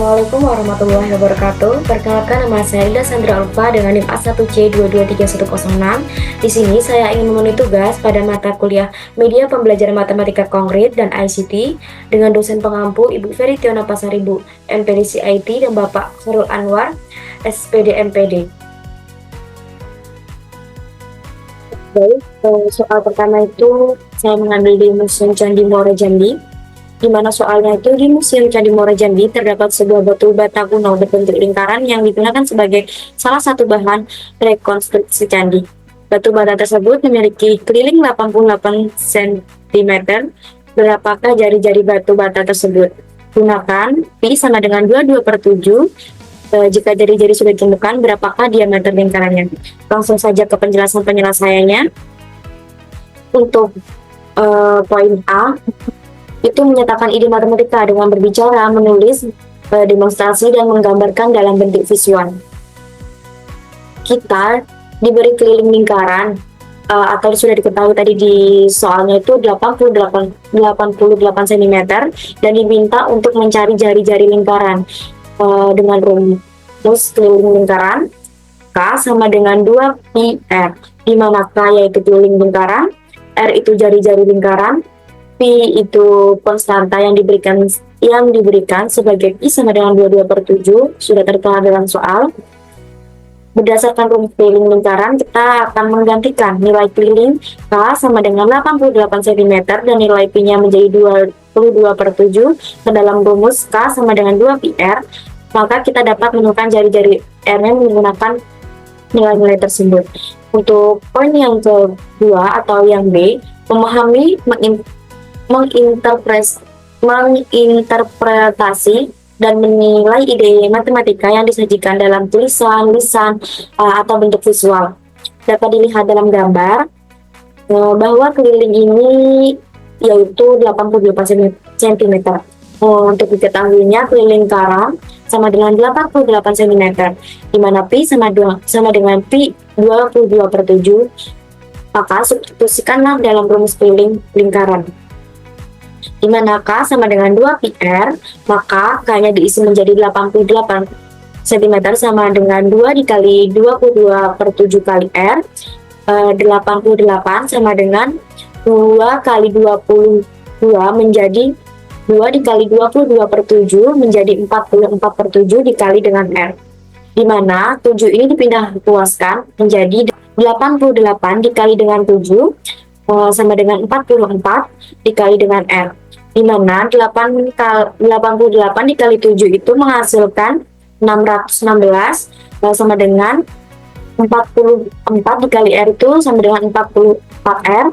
Assalamualaikum warahmatullahi wabarakatuh. Perkenalkan, nama saya Ida Sandra Alfa dengan NIM A1C223106. Di sini saya ingin memenuhi tugas pada mata kuliah Media Pembelajaran Matematika Konkret dan ICT dengan dosen pengampu Ibu Ferry Tiona Pasaribu, MPDC IT, dan Bapak Khairul Anwar, SPD MPD. Baik, soal pertama itu saya mengambil di Museum Candi Muara Jambi, di mana soalnya itu di Museum Candi Muara Jambi terdapat sebuah batu bata kuno berbentuk lingkaran yang digunakan sebagai salah satu bahan rekonstruksi candi. Batu bata tersebut memiliki keliling 88 cm. Berapakah jari-jari batu bata tersebut? Gunakan pi sama dengan 22/7. Jika jari-jari sudah ditemukan, berapakah diameter lingkarannya? Langsung saja ke penjelasan penyelesaiannya. Untuk poin A, itu menyatakan ide matematika dengan berbicara, menulis, demonstrasi, dan menggambarkan dalam bentuk visual. Kita diberi keliling lingkaran, atau sudah diketahui tadi di soalnya itu 88 cm, dan diminta untuk mencari jari-jari lingkaran dengan rumus keliling lingkaran K sama dengan 2πr, di mana K yaitu keliling lingkaran, R itu jari-jari lingkaran, Pi itu konstanta yang diberikan sebagai Pi sama dengan 22/7, sudah tertera dalam soal. Berdasarkan rumus keliling lingkaran, kita akan menggantikan nilai keliling K sama dengan 88 cm dan nilai Pi-nya menjadi 22/7 ke dalam rumus K sama dengan 2πr, maka kita dapat menemukan jari-jari R-nya menggunakan nilai-nilai tersebut. Untuk poin yang kedua atau yang B, memahami, menginterpretasi dan menilai ide matematika yang disajikan dalam tulisan, lisan, atau bentuk visual. Dapat dilihat dalam gambar bahwa keliling ini yaitu 88 cm. Untuk diketahuinya, keliling lingkaran sama dengan 88 cm, di mana pi sama dengan pi 22/7. Maka substitusikanlah dalam rumus keliling lingkaran, di mana K sama dengan 2πr, maka K-nya diisi menjadi 88 cm sama dengan 2 dikali 22/7 kali R. 88 sama dengan 2 kali 22 menjadi 2 dikali 22/7 menjadi 44/7 dikali dengan R, di mana 7 ini dipindah luaskan menjadi 88 dikali dengan 7 sama dengan 44 dikali dengan R, di mana 88 dikali 7 itu menghasilkan 616 sama dengan 44 dikali R itu sama dengan 44R.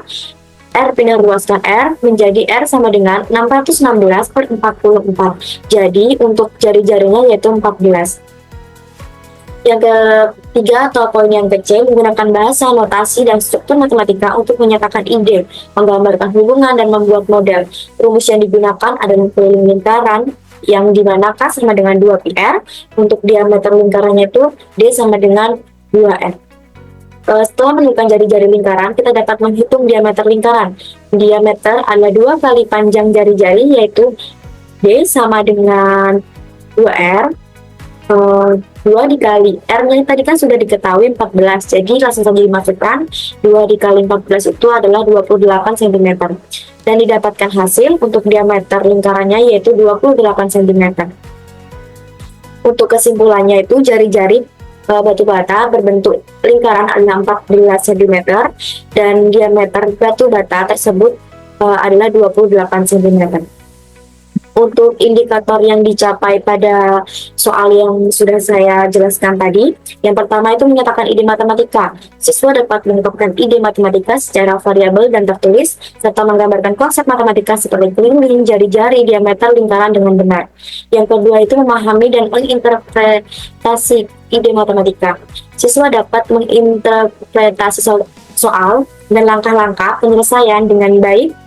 R pindah luaskan R menjadi R sama dengan 616/44. Jadi untuk jari-jarinya yaitu 14. Yang ketiga atau poin yang kecil, menggunakan bahasa, notasi, dan struktur matematika untuk menyatakan ide, menggambarkan hubungan, dan membuat model. Rumus yang digunakan adalah keliling lingkaran, yang dimana K sama dengan 2πr, untuk diameter lingkarannya itu D sama dengan 2r. Setelah menemukan jari-jari lingkaran, kita dapat menghitung diameter lingkaran. Diameter adalah 2 kali panjang jari-jari, yaitu D sama dengan 2r. 2 dikali R-nya tadi kan sudah diketahui 14, jadi langsung saja dimasukkan 2 dikali 14 itu adalah 28 cm, dan didapatkan hasil untuk diameter lingkarannya yaitu 28 cm. Untuk kesimpulannya itu jari-jari batu bata berbentuk lingkaran adalah 14 cm dan diameter batu bata tersebut adalah 28 cm. Untuk indikator yang dicapai pada soal yang sudah saya jelaskan tadi, yang pertama itu menyatakan ide matematika. Siswa dapat mengungkapkan ide matematika secara variabel dan tertulis, serta menggambarkan konsep matematika seperti keliling, jari-jari, diameter lingkaran dengan benar. Yang kedua itu memahami dan menginterpretasi ide matematika. Siswa dapat menginterpretasi soal dan langkah-langkah penyelesaian dengan baik,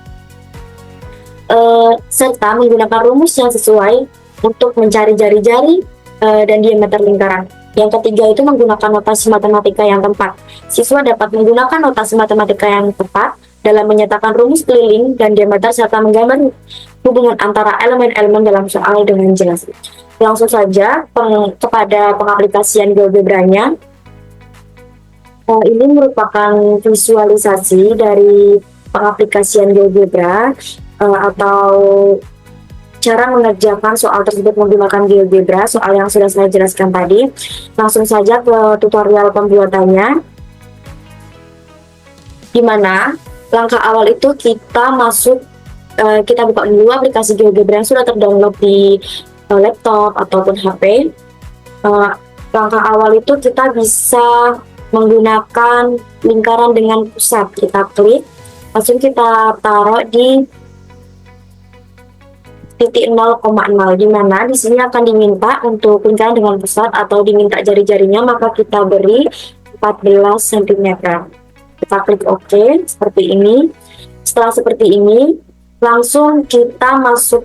serta menggunakan rumus yang sesuai untuk mencari jari-jari dan diameter lingkaran. Yang ketiga itu menggunakan notasi matematika yang tepat. Siswa dapat menggunakan notasi matematika yang tepat dalam menyatakan rumus keliling dan diameter serta menggambar hubungan antara elemen-elemen dalam soal dengan jelas. Langsung saja kepada pengaplikasian GeoGebra-nya. Ini merupakan visualisasi dari pengaplikasian GeoGebra atau cara mengerjakan soal tersebut menggunakan GeoGebra, soal yang sudah saya jelaskan tadi. Langsung saja ke tutorial pembuatannya, di mana langkah awal itu kita kita buka dulu aplikasi GeoGebra yang sudah terdownload di laptop ataupun HP. Langkah awal itu kita bisa menggunakan lingkaran dengan pusat. Kita klik, langsung kita taruh di titik 0,0, di mana di sini akan diminta untuk lingkaran dengan pusat atau diminta jari-jarinya, maka kita beri 14 cm. Kita klik OK seperti ini. Setelah seperti ini, langsung kita masuk,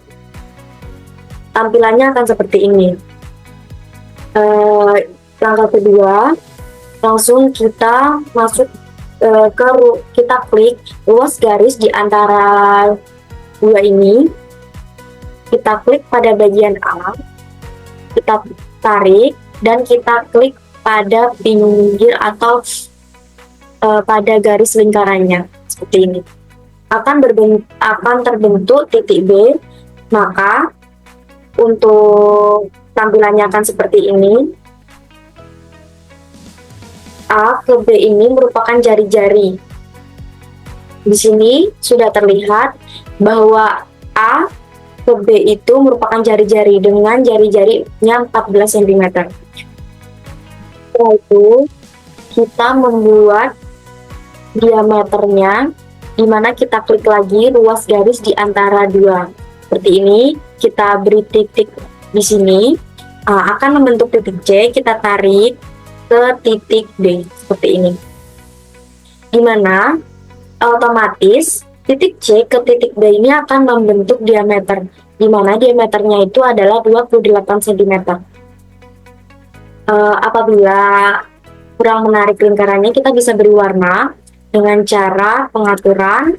tampilannya akan seperti ini. Langkah kedua, langsung kita masuk kita klik luas garis di antara dua ini. Kita klik pada bagian A, kita tarik dan kita klik pada pinggir atau pada garis lingkarannya seperti ini. Akan terbentuk titik B. Maka untuk tampilannya akan seperti ini. A ke B ini merupakan jari-jari. Di sini sudah terlihat bahwa A ke B itu merupakan jari-jari dengan jari-jarinya 14 cm. Setelah itu kita membuat diameternya, di mana kita klik lagi luas garis di antara dua. Seperti ini, kita beri titik di sini, akan membentuk titik C, kita tarik ke titik B seperti ini, dimana otomatis titik C ke titik B ini akan membentuk diameter, dimana diameternya itu adalah 28 cm. Apabila kurang menarik lingkarannya, kita bisa beri warna dengan cara pengaturan,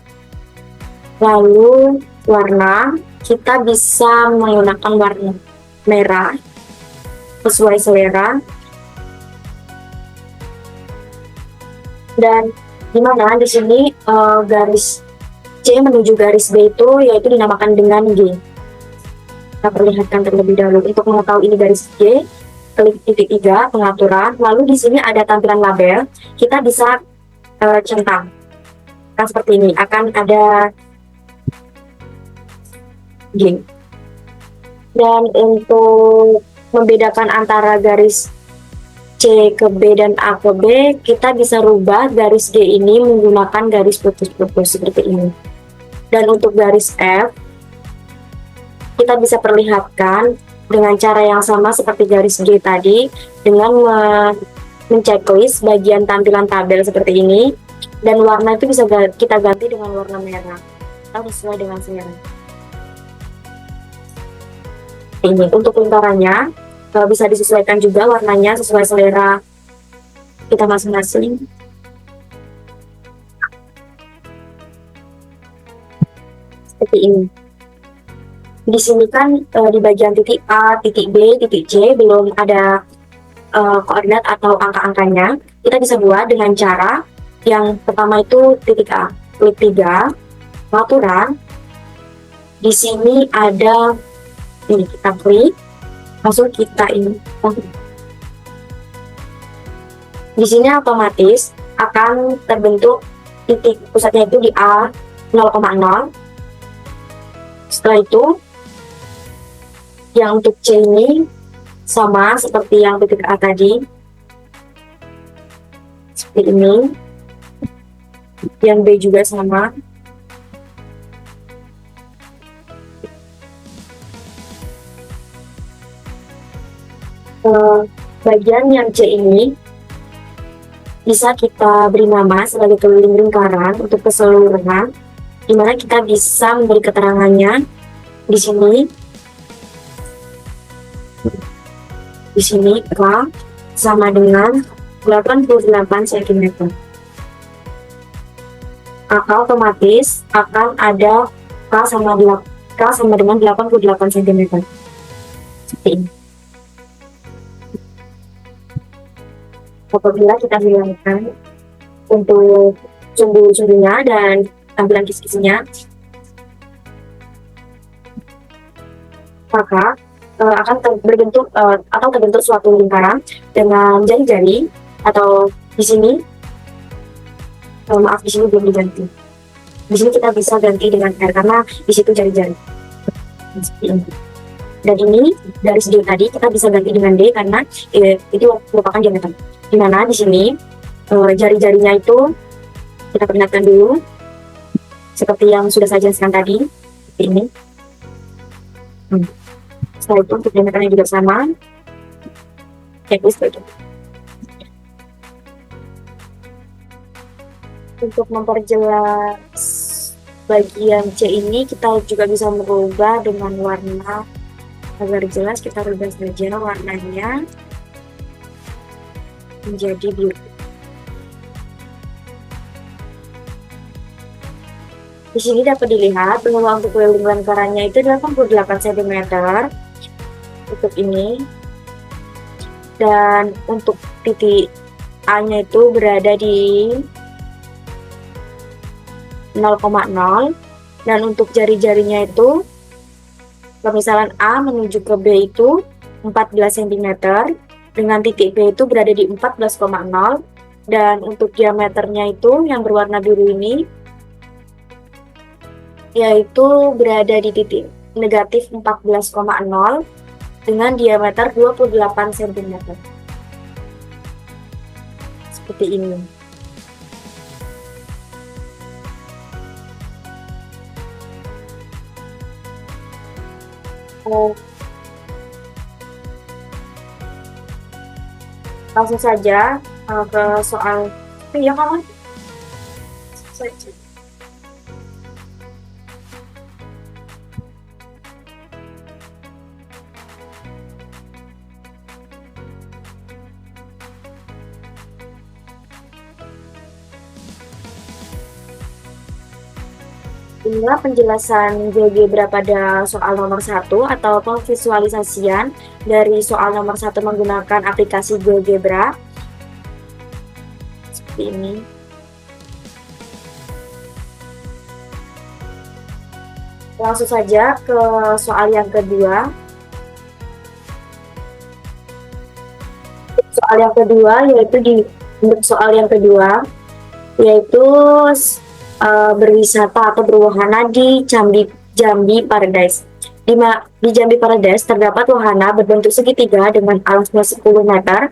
lalu warna kita bisa menggunakan warna merah sesuai selera. Dan dimana di sini garis C menuju garis B itu yaitu dinamakan dengan G. Kita perlihatkan terlebih dahulu. Untuk mengetahui ini garis G, klik titik 3 pengaturan, lalu di sini ada tampilan label. Kita bisa centang. Kan seperti ini, akan ada G. Dan untuk membedakan antara garis C ke B dan A ke B, kita bisa rubah garis G ini menggunakan garis putus-putus seperti ini. Dan untuk garis F, kita bisa perlihatkan dengan cara yang sama seperti garis G tadi, dengan menceklis bagian tampilan tabel seperti ini, dan warna itu bisa kita ganti dengan warna merah atau sesuai dengan selera. Ini untuk lingkarannya bisa disesuaikan juga warnanya sesuai selera kita masing-masing. Seperti ini. Di sini kan di bagian titik A, titik B, titik C belum ada koordinat atau angka-angkanya. Kita bisa buat dengan cara yang pertama itu titik A, klik 3, pengaturan. Di sini ada ini, kita klik, langsung kita ini. Di sini otomatis akan terbentuk titik pusatnya itu di A 0,0. Setelah itu yang untuk C ini sama seperti yang titik A tadi, seperti ini. Yang B juga sama. Bagian yang C ini bisa kita beri nama sebagai keliling lingkaran untuk keseluruhan, dimana kita bisa memberi keterangannya di sini. Di sini K sama dengan 88 cm. Maka otomatis akan ada K sama dengan 88 cm. Seperti ini. Apabila kita hilangkan untuk sumbu-sumbunya dan tampilan kisi-kisinya, maka akan berbentuk atau terbentuk suatu lingkaran dengan jari-jari, atau di sini maaf, di sini belum diganti. Di sini kita bisa ganti dengan R karena di situ jari-jari. Seperti ini. Dan ini dari segi tadi kita bisa ganti dengan D karena itu merupakan diameter. Dimana di sini jari-jarinya itu kita perlihatkan dulu seperti yang sudah saya jelaskan tadi, seperti ini. Setelah itu untuk diameternya juga sama. Seperti itu. Untuk memperjelas bagian C ini, kita juga bisa merubah dengan warna agar jelas. Kita rubah saja warnanya menjadi biru. Di sini dapat dilihat bahwa untuk keliling lingkarannya itu 88 cm untuk ini, dan untuk titik A-nya itu berada di 0,0, dan untuk jari-jarinya itu pemisalan A menuju ke B itu 14 cm, dengan titik B itu berada di 14,0, dan untuk diameternya itu yang berwarna biru ini yaitu berada di titik negatif 14,0 dengan diameter 28 cm. Seperti ini. Langsung saja ke soal ya kawan. Inilah penjelasan GeoGebra pada soal nomor 1 atau pemvisualisasian dari soal nomor 1 menggunakan aplikasi GeoGebra. Seperti ini. Langsung saja ke soal yang kedua. Soal yang kedua yaitu berwisata atau berwahana di Jambi Paradise. Di Jambi Paradise terdapat wahana berbentuk segitiga dengan alasnya 10 meter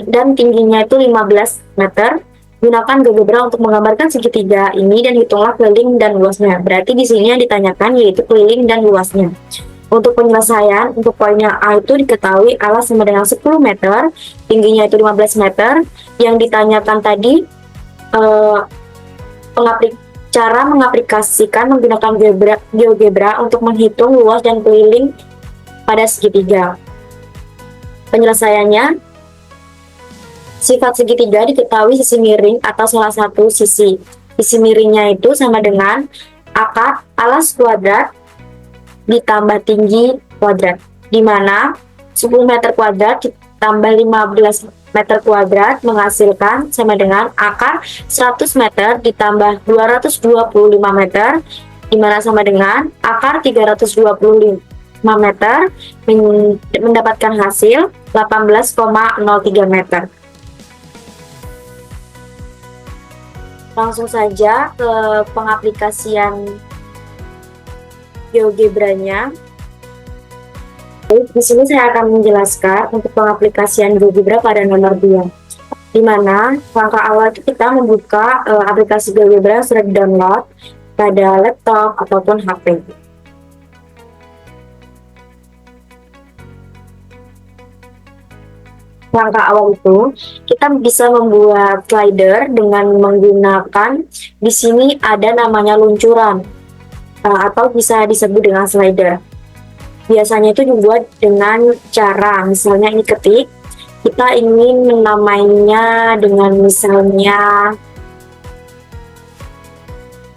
dan tingginya itu 15 meter. Gunakan GeoGebra untuk menggambarkan segitiga ini dan hitunglah keliling dan luasnya. Berarti di sini yang ditanyakan yaitu keliling dan luasnya. Untuk penyelesaian, untuk poinnya A itu diketahui alas sama dengan 10 meter, tingginya itu 15 meter. Yang ditanyakan tadi cara mengaplikasikan menggunakan GeoGebra untuk menghitung luas dan keliling pada segitiga. Penyelesaiannya, sifat segitiga diketahui sisi miring atau salah satu sisi. Sisi miringnya itu sama dengan akar alas kuadrat ditambah tinggi kuadrat, di mana 10 meter kuadrat ditambah 15 meter kuadrat menghasilkan sama dengan akar 100 meter ditambah 225 meter, di mana sama dengan akar 325 meter mendapatkan hasil 18,03 meter. Langsung saja ke pengaplikasian GeoGebra-nya. Di sini saya akan menjelaskan untuk pengaplikasian GeoGebra pada nomor 2, di mana langkah awal kita membuka aplikasi GeoGebra sudah di-download pada laptop ataupun HP. Langkah awal itu kita bisa membuat slider dengan menggunakan, di sini ada namanya luncuran atau bisa disebut dengan slider. Biasanya itu dibuat dengan cara, misalnya ini ketik, kita ingin menamainya dengan misalnya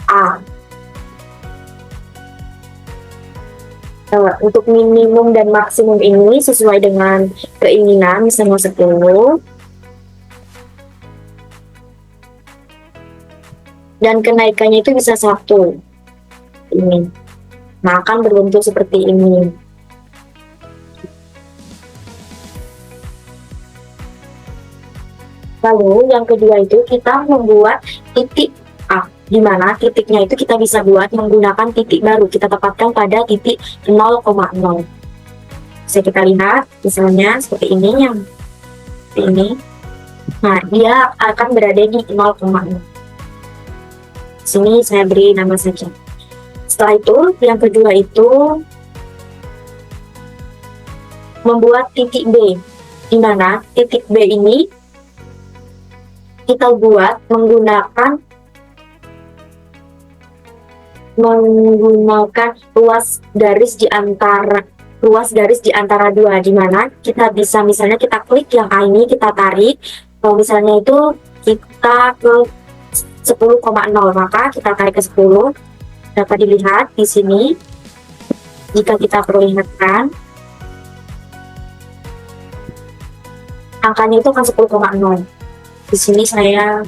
A. Untuk minimum dan maksimum ini sesuai dengan keinginan, misalnya 10. dan kenaikannya itu bisa 1 ini. Nah, akan berbentuk seperti ini. Lalu yang kedua itu kita membuat titik A, di mana titiknya itu kita bisa buat menggunakan titik baru, kita tempatkan pada titik 0,0. Bisa kita lihat misalnya seperti ini, yang seperti ini. Nah, dia akan berada di 0,0. Sini saya beri nama saja. Setelah itu yang kedua itu membuat titik B, di mana titik B ini kita buat menggunakan ruas garis di antara dua, di mana kita bisa misalnya kita klik yang A ini, kita tarik, kalau misalnya itu kita ke 10,0, maka kita tarik ke 10. Dapat dilihat di sini jika kita perlihatkan angkanya itu akan 10,0. Di sini saya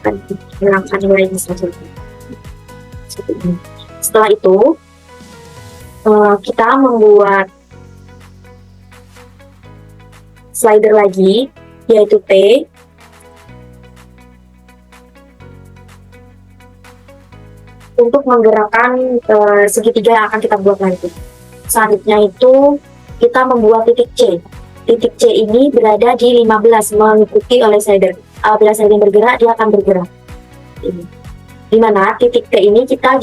akan hilangkan nilainya saja. Setelah itu kita membuat slider lagi, yaitu T. Untuk menggerakkan segitiga yang akan kita buat nanti. Selanjutnya itu kita membuat titik C. Titik C ini berada di 15, mengikuti oleh slider. Apabila slider bergerak, dia akan bergerak. Ini. Dimana titik T ini kita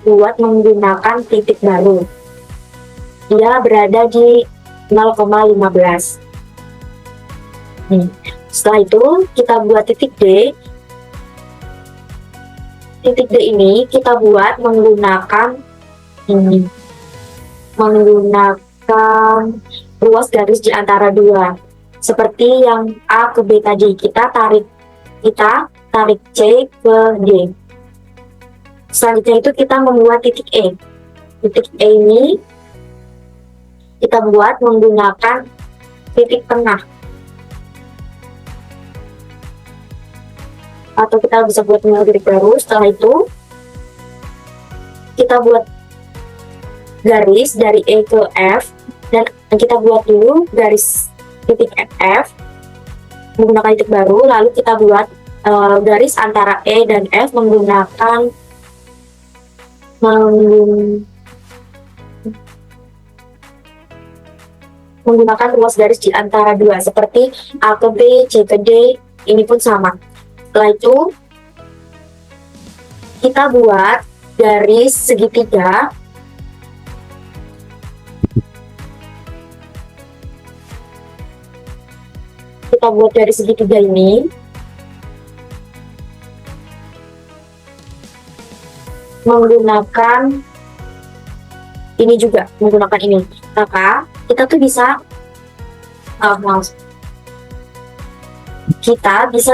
buat menggunakan titik baru. Dia berada di 0,15. Setelah itu kita buat titik D. Titik D ini kita buat menggunakan ruas garis di antara dua, seperti yang A ke B tadi. Kita tarik C ke D. Selanjutnya itu kita membuat titik E. Titik E ini kita buat menggunakan titik tengah, atau kita bisa buat titik baru. Setelah itu kita buat garis dari E ke F, dan kita buat dulu garis titik F menggunakan titik baru, lalu kita buat garis antara E dan F menggunakan ruas garis di antara dua, seperti A ke B, C ke D. Ini pun sama. Setelah itu kita buat garis segitiga. Kita buat garis segitiga ini menggunakan ini juga, menggunakan ini. Maka kita tuh bisa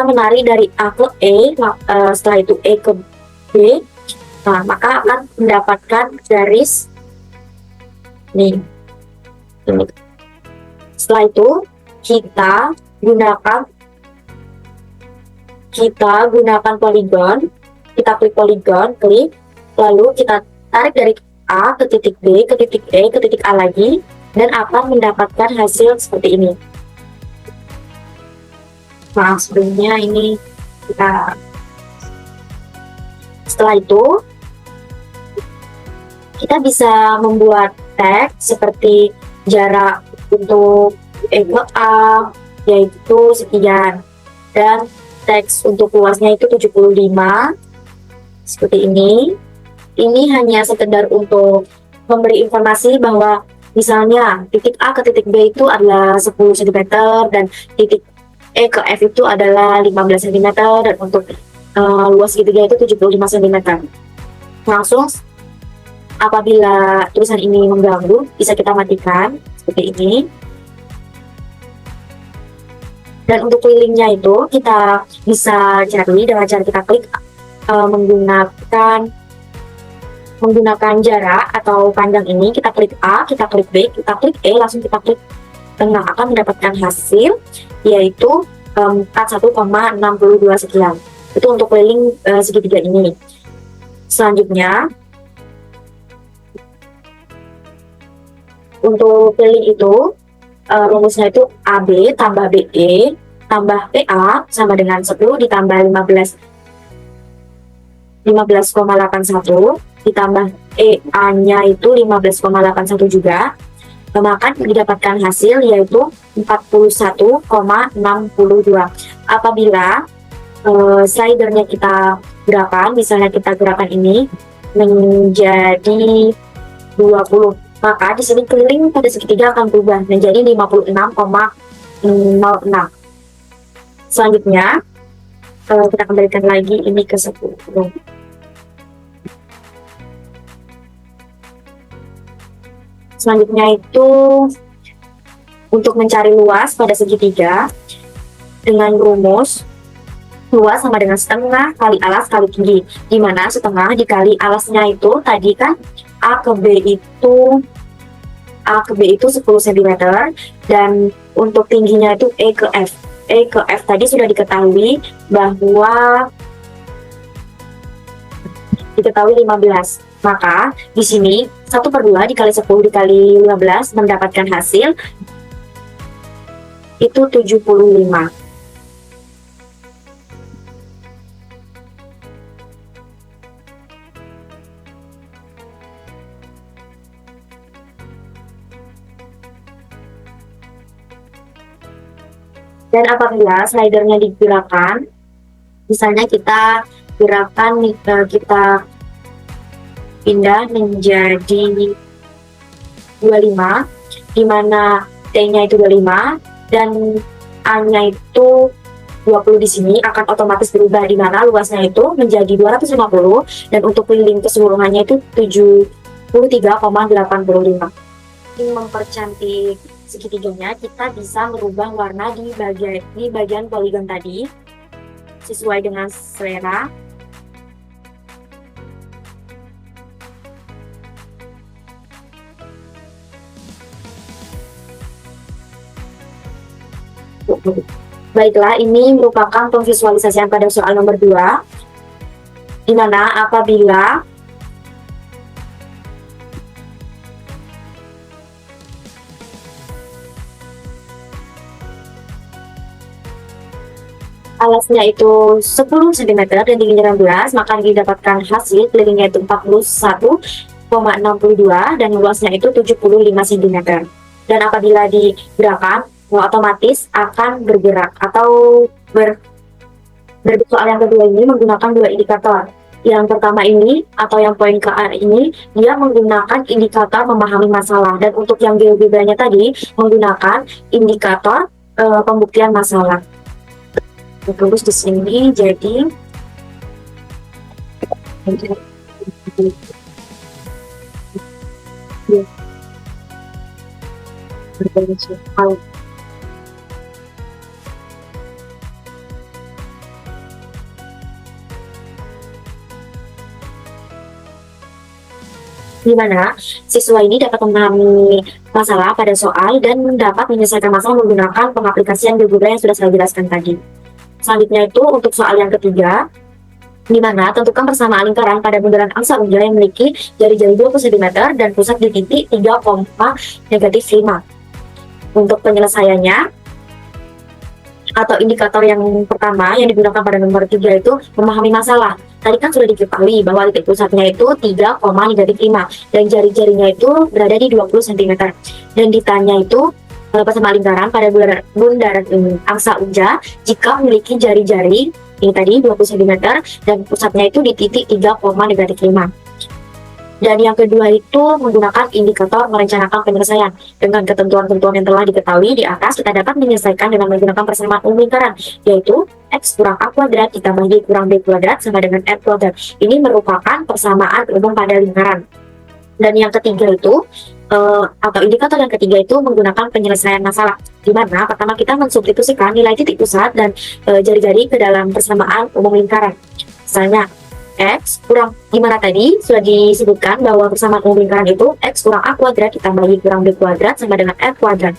menarik dari A ke E, setelah itu E ke B. Nah, maka akan mendapatkan garis nih. Setelah itu kita gunakan poligon, kita klik poligon, lalu kita tarik dari A ke titik B, ke titik E, ke titik A lagi, dan akan mendapatkan hasil seperti ini. Nah, sebelumnya ini setelah itu kita bisa membuat teks seperti jarak untuk E ke A yaitu sekian, dan teks untuk luasnya itu 75, seperti ini. Ini hanya sekedar untuk memberi informasi bahwa misalnya titik A ke titik B itu adalah 10 cm, dan titik E ke F itu adalah 15 cm, dan untuk luas segitiga itu 75 cm. Langsung apabila tulisan ini mengganggu, bisa kita matikan seperti ini. Dan untuk kelilingnya itu kita bisa cari dengan cara kita klik menggunakan jarak atau panjang ini. Kita klik A, kita klik B, kita klik E, langsung kita klik tengah, akan mendapatkan hasil yaitu 41,62 sekian. Itu untuk keliling segitiga ini. Selanjutnya, untuk keliling itu rumusnya itu AB tambah BE tambah PA sama dengan 10 ditambah 15,81 ditambah EA-nya itu 15,81 juga, maka didapatkan hasil yaitu 41,62. Apabila slidernya kita gerakan, misalnya kita gerakan ini menjadi 20, maka di sini keliling pada segitiga akan berubah menjadi 56,06. Selanjutnya kita kembalikan lagi ini ke 10. Selanjutnya itu untuk mencari luas pada segitiga dengan rumus luas sama dengan setengah kali alas kali tinggi, di mana setengah dikali alasnya itu tadi kan A ke B itu 10 cm, dan untuk tingginya itu E ke F. E ke F tadi sudah diketahui bahwa diketahui 15. Maka di sini 1/2 dikali 10 dikali 15 mendapatkan hasil itu 75. Dan apabila slidernya digerakkan, misalnya kita gerakan, kita pindah menjadi 25, di mana T-nya itu 25 dan A-nya itu 20 di sini akan otomatis berubah, di mana luasnya itu menjadi 250 dan untuk keliling keseluruhannya itu 73,85. Ingin mempercantik segitiganya, kita bisa merubah warna di bagian poligon tadi sesuai dengan selera. Baiklah, ini merupakan pemvisualisasian pada soal nomor 2, di mana apabila alasnya itu 10 cm dan tingginya 16, maka didapatkan hasil kelilingnya itu 41,62 dan luasnya itu 75 cm. Dan apabila digerakkan, otomatis akan bergerak atau soal yang kedua ini menggunakan 2 indikator. Yang pertama ini atau yang poin ke A ini, dia menggunakan indikator memahami masalah, dan untuk yang GeoGebranya tadi menggunakan indikator pembuktian masalah. Terus di sini jadi di mana siswa ini dapat memahami masalah pada soal dan dapat menyelesaikan masalah menggunakan pengaplikasian GeoGebra yang sudah saya jelaskan tadi. Selanjutnya itu untuk soal yang ketiga, di mana tentukan persamaan lingkaran pada bundaran angsa unja yang memiliki jari-jari 20 cm dan pusat di titik 3,-5. Untuk penyelesaiannya atau indikator yang pertama yang digunakan pada nomor 3 itu memahami masalah. Tadi kan sudah diketahui bahwa titik pusatnya itu 3,-5 dan jari-jarinya itu berada di 20 cm. Dan ditanya itu persamaan lingkaran pada bundaran angsa unja jika memiliki jari-jari ini tadi 20 cm dan pusatnya itu di titik 3,-5. Dan yang kedua itu menggunakan indikator merencanakan penyelesaian. Dengan ketentuan-ketentuan yang telah diketahui di atas, kita dapat menyelesaikan dengan menggunakan persamaan umum lingkaran, yaitu X kurang A kuadrat ditambah Y kurang B kuadrat sama dengan R kuadrat. Ini merupakan persamaan umum pada lingkaran. Dan yang ketiga itu atau indikator yang ketiga itu menggunakan penyelesaian masalah, di mana pertama kita mensubstitusikan nilai titik pusat dan jari-jari ke dalam persamaan umum lingkaran. Misalnya X kurang, di mana tadi sudah disebutkan bahwa persamaan umum lingkaran itu X kurang A kuadrat ditambah Y kurang B kuadrat sama dengan R kuadrat.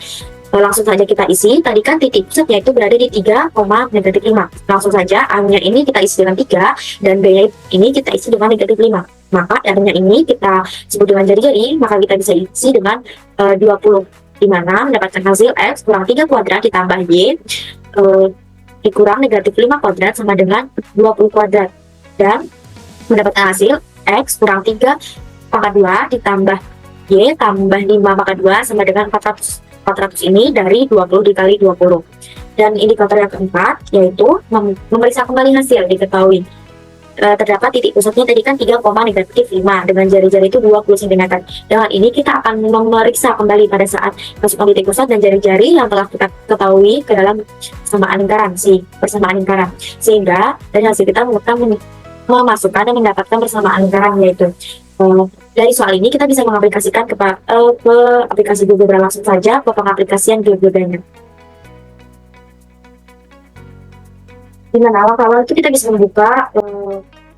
Langsung saja kita isi. Tadi kan titik pusatnya itu berada di 3,-5. Langsung saja A-nya ini kita isi dengan 3 dan B-nya ini kita isi dengan -5. Maka R-nya ini kita sebut dengan jari-jari, maka kita bisa isi dengan 20, di mana mendapatkan hasil X kurang 3 kuadrat ditambah Y dikurang -5 kuadrat sama dengan 20 kuadrat, dan mendapatkan hasil X kurang 3 pangkat 2 ditambah Y tambah 5 pangkat 2 sama dengan 400. 400 ini dari 20 dikali 20. Dan indikator yang keempat yaitu memeriksa kembali hasil. Diketahui terdapat titik pusatnya tadi kan 3,-5 dengan jari-jari itu 20 cm. Dengan ini kita akan memeriksa kembali pada saat masukkan titik pusat dan jari-jari yang telah kita ketahui ke dalam persamaan lingkaran, sehingga dari hasil kita memasukkan dan mendapatkan persamaan lingkaran, yaitu dari soal ini kita bisa mengaplikasikan ke aplikasi GeoGebra. Langsung saja ke pengaplikasian GeoGebra-nya. Dimana awal-awal itu kita bisa membuka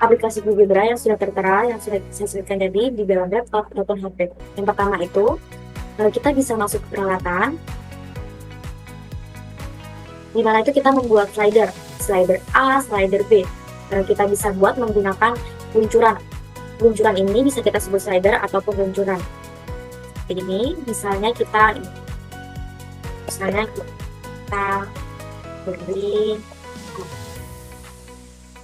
aplikasi GeoGebra yang sudah tertera, yang sudah saya sebutkan tadi di dalam laptop ataupun HP. Yang pertama itu kita bisa masuk ke peralatan, dimana itu kita membuat slider A, slider B. Kita bisa buat menggunakan luncuran. Luncuran ini bisa kita sebut slider ataupun luncuran. Ini misalnya kita beri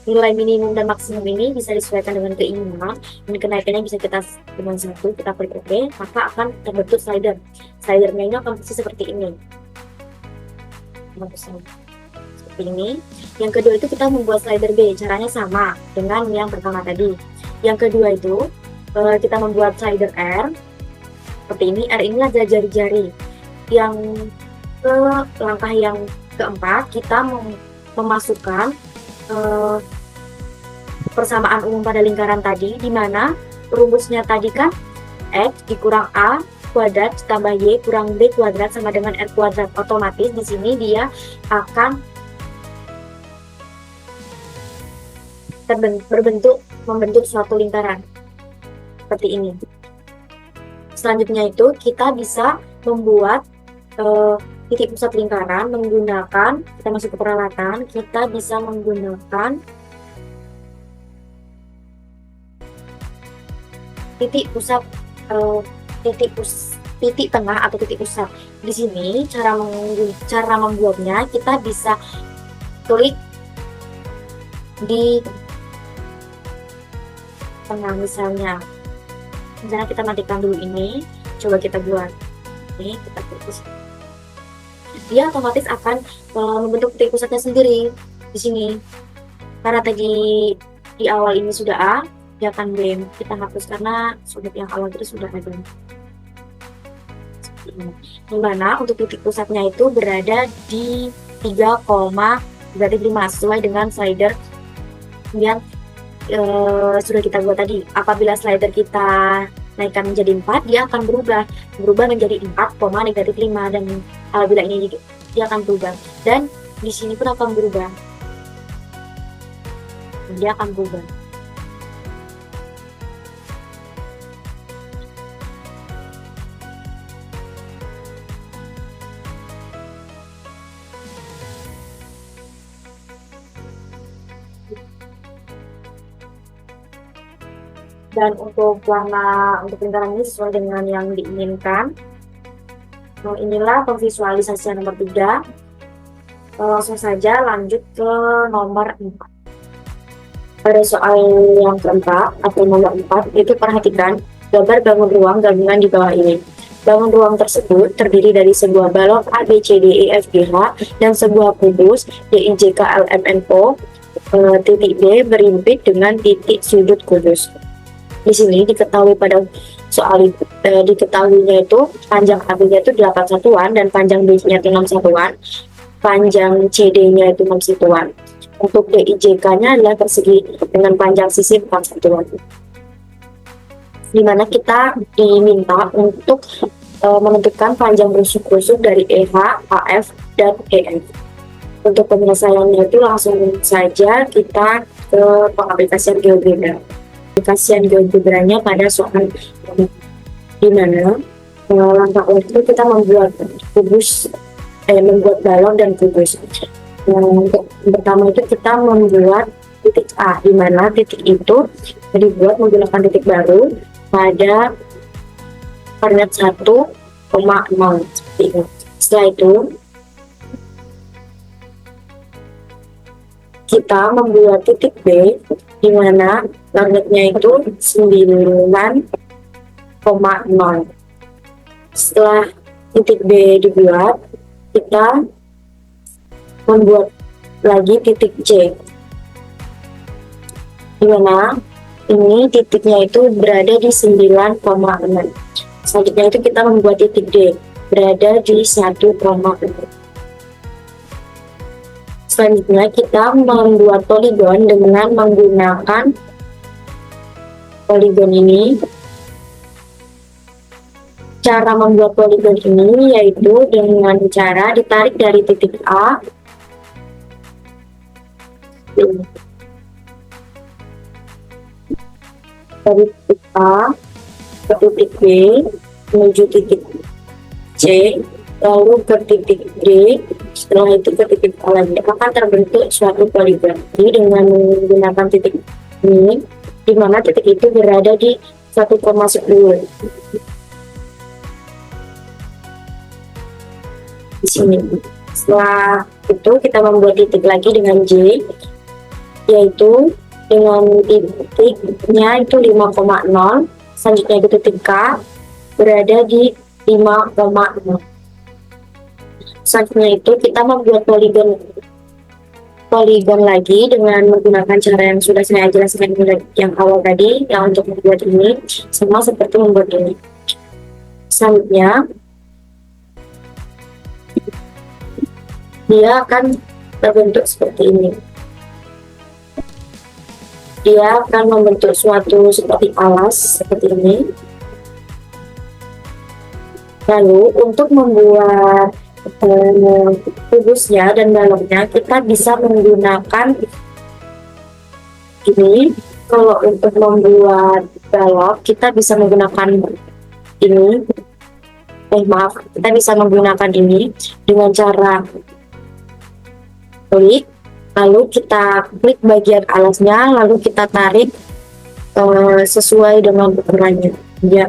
nilai minimum dan maksimum ini bisa disesuaikan dengan keinginan, dan kenaikannya bisa kita dengan 1, kita klik OK, maka akan terbentuk slider. Slidernya ini akan seperti ini. Seperti ini. Yang kedua itu kita membuat slider B, caranya sama dengan yang pertama tadi. Yang kedua itu kita membuat slider R seperti ini. R ini adalah jari-jari. Yang ke langkah yang keempat, kita memasukkan persamaan umum pada lingkaran tadi, di mana rumusnya tadi kan X dikurang A kuadrat ditambah Y kurang B kuadrat sama dengan R kuadrat. Otomatis di sini dia akan membentuk suatu lingkaran seperti ini. Selanjutnya itu kita bisa membuat titik pusat lingkaran menggunakan, kita masuk ke peralatan, kita bisa menggunakan titik pusat, titik tengah atau titik pusat. Di sini cara membuatnya, kita bisa klik di tengah, misalnya kita matikan dulu ini, coba kita buat ini, kita fokus, dia otomatis akan membentuk titik pusatnya sendiri di sini. Karena tadi di awal ini sudah A, dia akan B. Kita hapus karena sudut yang awal itu sudah ada. Dimana untuk titik pusatnya itu berada di 3,5 sesuai dengan slider yang sudah kita buat tadi. Apabila slider kita naikkan menjadi 4, dia akan berubah menjadi 4,-5, dan apabila ini dia akan berubah, dan di sini pun akan berubah, dia akan berubah. Dan untuk warna untuk lingkaran ini sesuai dengan yang diinginkan. Nah, inilah pemvisualisasian nomor 3. Langsung saja lanjut ke nomor 4. Pada soal yang keempat atau nomor 4 itu perhatikan gambar bangun ruang gabungan di bawah ini. Bangun ruang tersebut terdiri dari sebuah balok A, B, C, D, E, F, G, H dan sebuah kubus D, I, J, K, L, M, N, O. Titik D berimpit dengan titik sudut kubus. Di sini diketahui pada soal diketahuinya itu panjang AB-nya itu 8 satuan dan panjang B-nya itu 6 satuan, panjang CD-nya itu 6 satuan. Untuk DIJK-nya adalah persegi dengan panjang sisi 4 satuan. Dimana kita diminta untuk menentukan panjang rusuk-rusuk dari EH, AF, dan EF. Untuk penyelesaiannya itu langsung saja kita ke pengaplikasian GeoGebra. Aplikasian GeoGebra-nya pada soal di mana langkah itu kita membuat kubus, membuat balok dan kubus. Untuk pertama itu kita membuat titik A, di mana titik itu dibuat menggunakan titik baru pada koordinat 1,0 seperti ini. Setelah itu kita membuat titik B, di mana koordinatnya itu 9,0. Setelah titik B dibuat, kita membuat lagi titik C, di mana ini titiknya itu berada di 9,6. Selanjutnya itu kita membuat titik D berada di 1,6. Selanjutnya kita membuat poligon dengan menggunakan poligon ini. Cara membuat poligon ini yaitu dengan cara ditarik dari titik A dari titik A ke titik B menuju titik C, lalu ke titik D, setelah itu ke titik A lagi, akan terbentuk suatu poligon. Jadi dengan menggunakan titik ini, di mana titik itu berada di 1,10 di sini. Setelah itu kita membuat titik lagi dengan J, yaitu dengan titiknya itu 5,0. Selanjutnya itu titik K berada di 5,0. Selanjutnya itu kita membuat poligon lagi dengan menggunakan cara yang sudah saya jelaskan yang awal tadi, yang untuk membuat ini sama seperti membuat ini. Selanjutnya dia akan terbentuk seperti ini. Dia akan membentuk suatu seperti alas seperti ini. Lalu untuk membuat kubusnya dan baloknya, kita bisa menggunakan ini. Kalau untuk membuat balok, kita bisa menggunakan ini. Kita bisa menggunakan ini dengan cara klik, lalu kita klik bagian alasnya, lalu kita tarik sesuai dengan ukurannya, ya,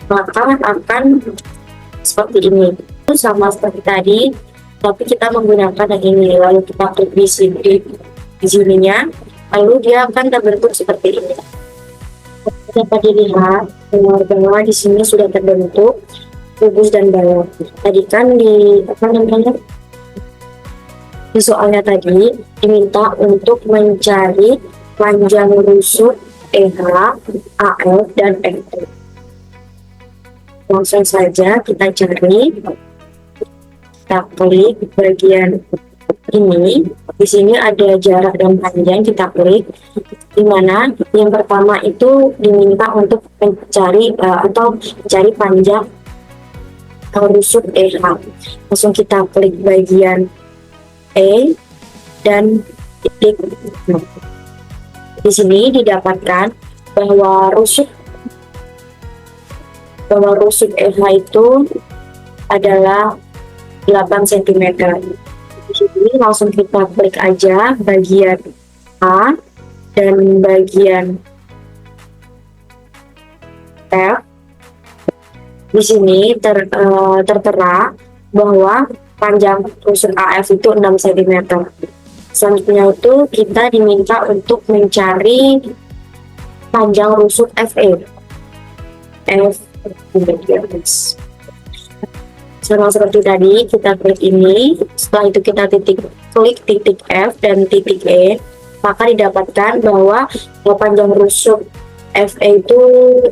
maka akan seperti ini. Itu sama seperti tadi, tapi kita menggunakan yang ini. Lalu kita klik di sininya, lalu dia akan terbentuk seperti ini. Dapat dilihat bahwa di sini sudah terbentuk kubus dan balok. Tadi kan di di soalnya tadi diminta untuk mencari panjang rusuk EH, AF, dan FT. Langsung saja kita cari, kita klik bagian ini. Di sini ada jarak dan panjang, kita klik. Dimana yang pertama itu diminta untuk mencari atau mencari panjang rusuk EH. Langsung kita klik bagian E dan titik. Di sini didapatkan bahwa rusuk EH itu adalah 8 cm. Di sini langsung kita klik aja bagian A dan bagian F. Di sini tertera bahwa panjang rusuk AF itu 6 cm. Selanjutnya itu kita diminta untuk mencari panjang rusuk FE. Sama seperti tadi, kita klik ini. Setelah itu kita klik titik F dan titik E, maka didapatkan bahwa panjang rusuk FE itu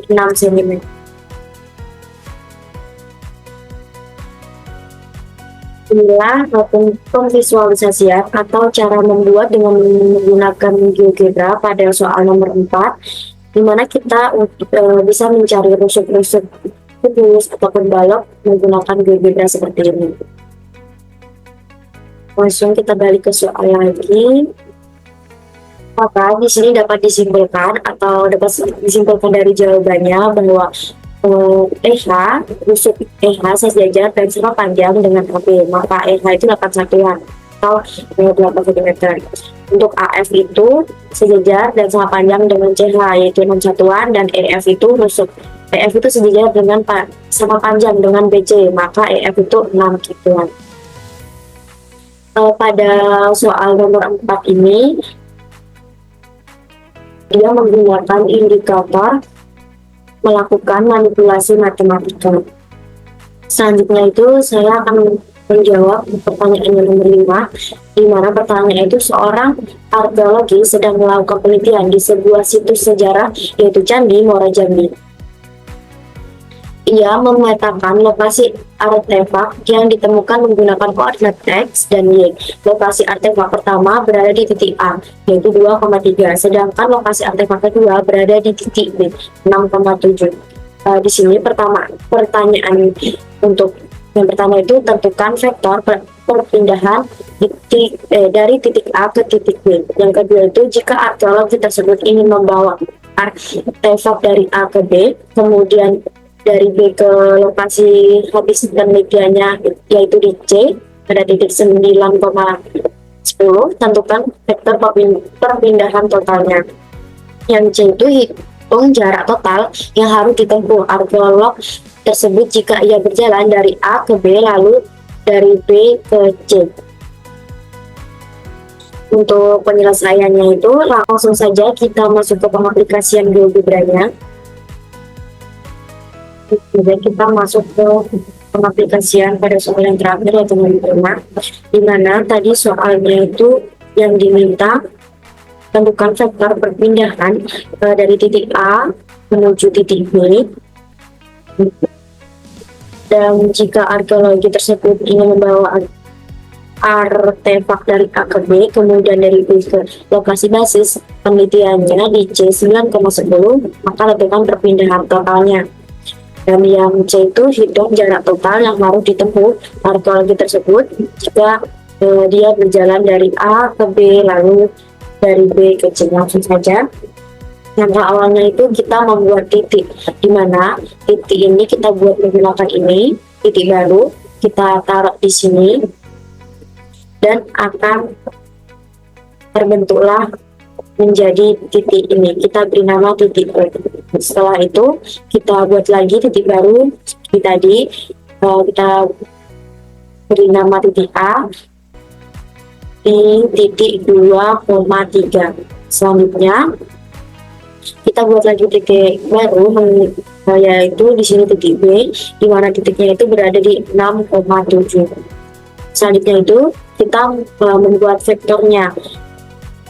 6 cm. Inilah pemvisualisasian atau cara membuat dengan menggunakan GeoGebra pada soal nomor 4, di mana kita bisa mencari rusuk-rusuk kubus ataupun balok menggunakan GeoGebra seperti ini. Langsung kita balik ke soal lagi. Maka di sini dapat disimpulkan atau dapat disimpulkan dari jawabannya bahwa EH, rusuk EH sejajar dan sama panjang dengan AB, maka EH itu 8 satuan atau 8 cm. Untuk AF itu sejajar dan sama panjang dengan CH, yaitu 6 satuan, dan EF itu rusuk. EF itu sejajar dengan sama panjang dengan BC, maka EF itu 6 satuan. Pada soal nomor 4 ini, dia menggunakan indikator melakukan manipulasi matematika. Selanjutnya itu saya akan menjawab pertanyaan yang nomor 5, di mana pertanyaannya itu seorang arkeologi sedang melakukan penelitian di sebuah situs sejarah yaitu Candi Muara Jambi. Ia memetakan lokasi artefak yang ditemukan menggunakan koordinat X dan Y. Lokasi artefak pertama berada di titik A, yaitu 2,3, sedangkan lokasi artefak kedua berada di titik B, 6,7. Di sini pertanyaan untuk yang pertama itu tentukan vektor perpindahan dari titik A ke titik B. Yang kedua itu jika arkeologi tersebut ingin membawa artefak dari A ke B, kemudian dari B ke lokasi habis penelitiannya yaitu di C pada titik 9,10, tentukan vektor perpindahan totalnya. Yang C itu hitung jarak total yang harus ditempuh arkeolog tersebut jika ia berjalan dari A ke B lalu dari B ke C. Untuk penyelesaiannya itu langsung saja kita masuk ke pengaplikasian GeoGebranya. Jadi kita masuk ke pengaplikasian pada soal yang terakhir atau nomor 5, di mana tadi soalnya itu yang diminta tentukan vektor perpindahan dari titik A menuju titik B, dan jika arkeologi tersebut ingin membawa artefak dari A ke B, kemudian dari B ke lokasi basis penelitiannya di C 9,10, maka lakukan perpindahan totalnya. Dan yang C itu hitung jarak total yang harus ditempuh arkeologi tersebut jika dia berjalan dari A ke B lalu dari B ke C. Langsung saja, langkah awalnya itu kita membuat titik, di mana titik ini kita buat menggunakan ini, titik baru kita taruh di sini dan akan terbentuklah menjadi titik ini, kita beri nama titik O. Setelah itu kita buat lagi titik baru seperti tadi, kita beri nama titik A di titik 2,3. Selanjutnya kita buat lagi titik baru, yaitu di sini titik B, di mana titiknya itu berada di 6,7. Selanjutnya itu kita membuat vektornya.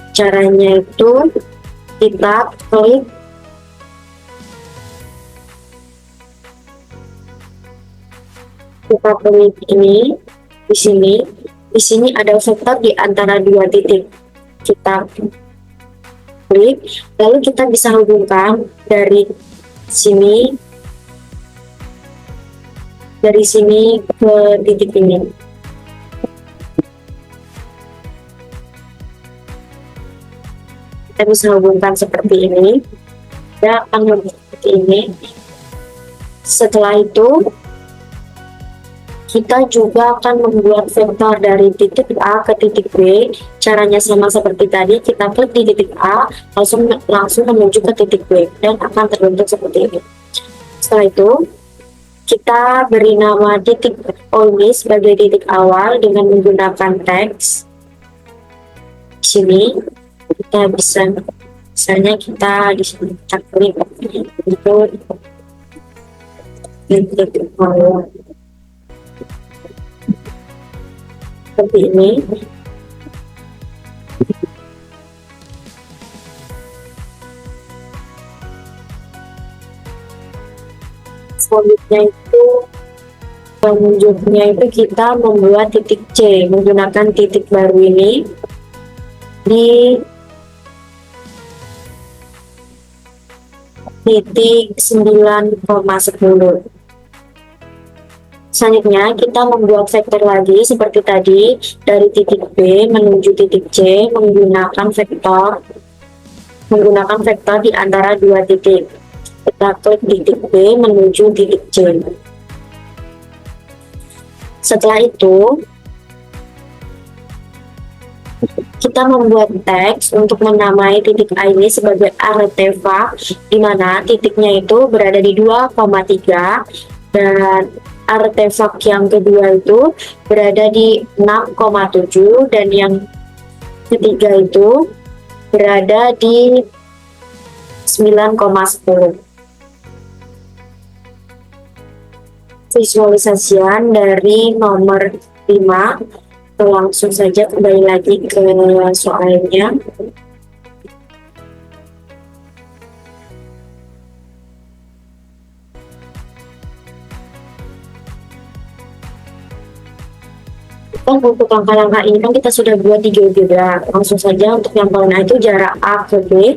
Caranya itu kita klik ini di sini. Di sini ada vektor di antara dua titik. Kita klik, lalu kita bisa hubungkan dari sini ke titik ini. Kita bisa hubungkan seperti ini, ya, akan seperti ini. Setelah itu kita juga akan membuat vektor dari titik A ke titik B. Caranya sama seperti tadi, kita klik di titik A langsung menuju ke titik B dan akan terbentuk seperti ini. Setelah itu kita beri nama titik O ini sebagai titik awal dengan menggunakan teks. Di sini kita bisa, misalnya kita di sini kita klik itu titik awal seperti ini. Selanjutnya itu kita membuat titik C menggunakan titik baru ini di titik 9,10. Selanjutnya kita membuat vektor lagi seperti tadi, dari titik B menuju titik C menggunakan vektor di antara dua titik. kita klik titik B menuju titik C. Setelah itu, kita membuat teks untuk menamai titik A ini sebagai artefak, di mana titiknya itu berada di 2,3 dan artefak yang kedua itu berada di 6,7 dan yang ketiga itu berada di 9,10. Visualisasian dari nomor 5, langsung saja kembali lagi ke soalnya. Untuk langkah-langkah ini kan kita sudah buat di GeoGebra. Langsung saja untuk yang pertama itu jarak A ke B,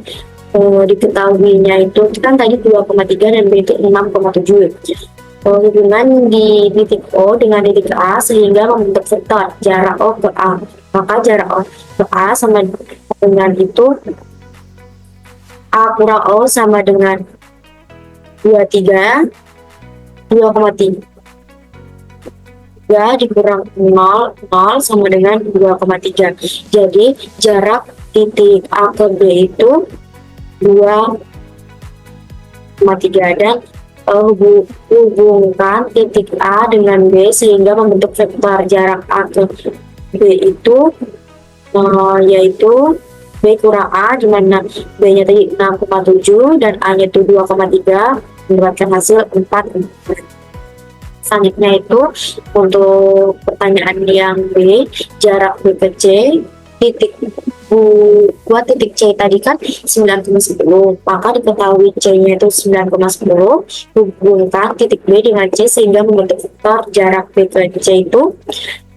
diketahuinya itu kan tadi 2,3 dan B itu 6,7. Hubungan di titik O dengan titik A sehingga membentuk vektor jarak O ke A. Maka jarak O ke A sama dengan itu A kurang O sama dengan 2,3 dikurang 0 sama dengan 2,3. Jadi jarak titik A ke B itu 2,3 dan hubungkan titik A dengan B sehingga membentuk vektor jarak A ke B itu yaitu B kurang A, di mana B nya tadi 6,7 dan A nya itu 2,3, mendapatkan hasil 4. Selanjutnya itu untuk pertanyaan yang B, jarak B ke C, titik buat titik C tadi kan 9,10, maka diketahui C nya itu 9,10, hubungkan titik B dengan C sehingga membentuk vektor jarak B ke C itu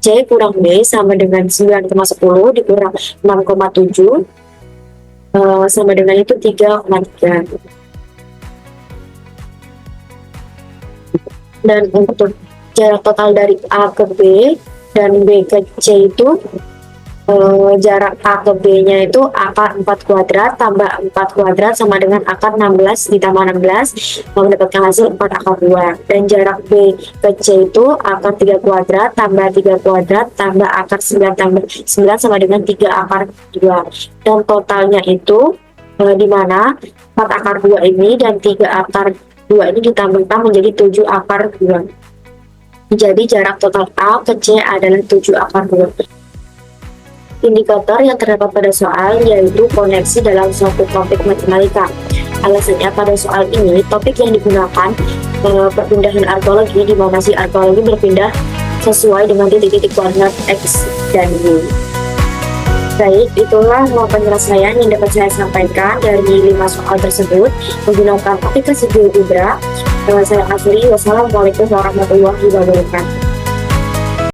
C kurang B sama dengan 9,10 dikurang 6,7 sama dengan itu 3,3. Dan untuk jarak total dari A ke B dan B ke C itu jarak A ke B nya itu akar 4 kuadrat tambah 4 kuadrat sama dengan akar 16 ditambah 16 mendapatkan hasil 4 akar 2. Dan jarak B ke C itu akar 3 kuadrat tambah 3 kuadrat tambah akar 9 tambah 9 sama dengan 3 akar 2. Dan totalnya itu di mana 4 akar 2 ini dan 3 akar 2 ini ditambahkan menjadi 7 akar 2. Jadi jarak total A ke C adalah 7 akar 2. Indikator yang terdapat pada soal yaitu koneksi dalam suatu topik matematika. Alasannya pada soal ini topik yang digunakan perpindahan arkeologi, di mana si arkeologi berpindah sesuai dengan titik-titik koordinat X dan Y. Baik, itulah penyelesaian yang dapat saya sampaikan dari 5 soal tersebut menggunakan aplikasi GeoGebra. Saya akhiri, wassalamualaikum warahmatullahi wabarakatuh.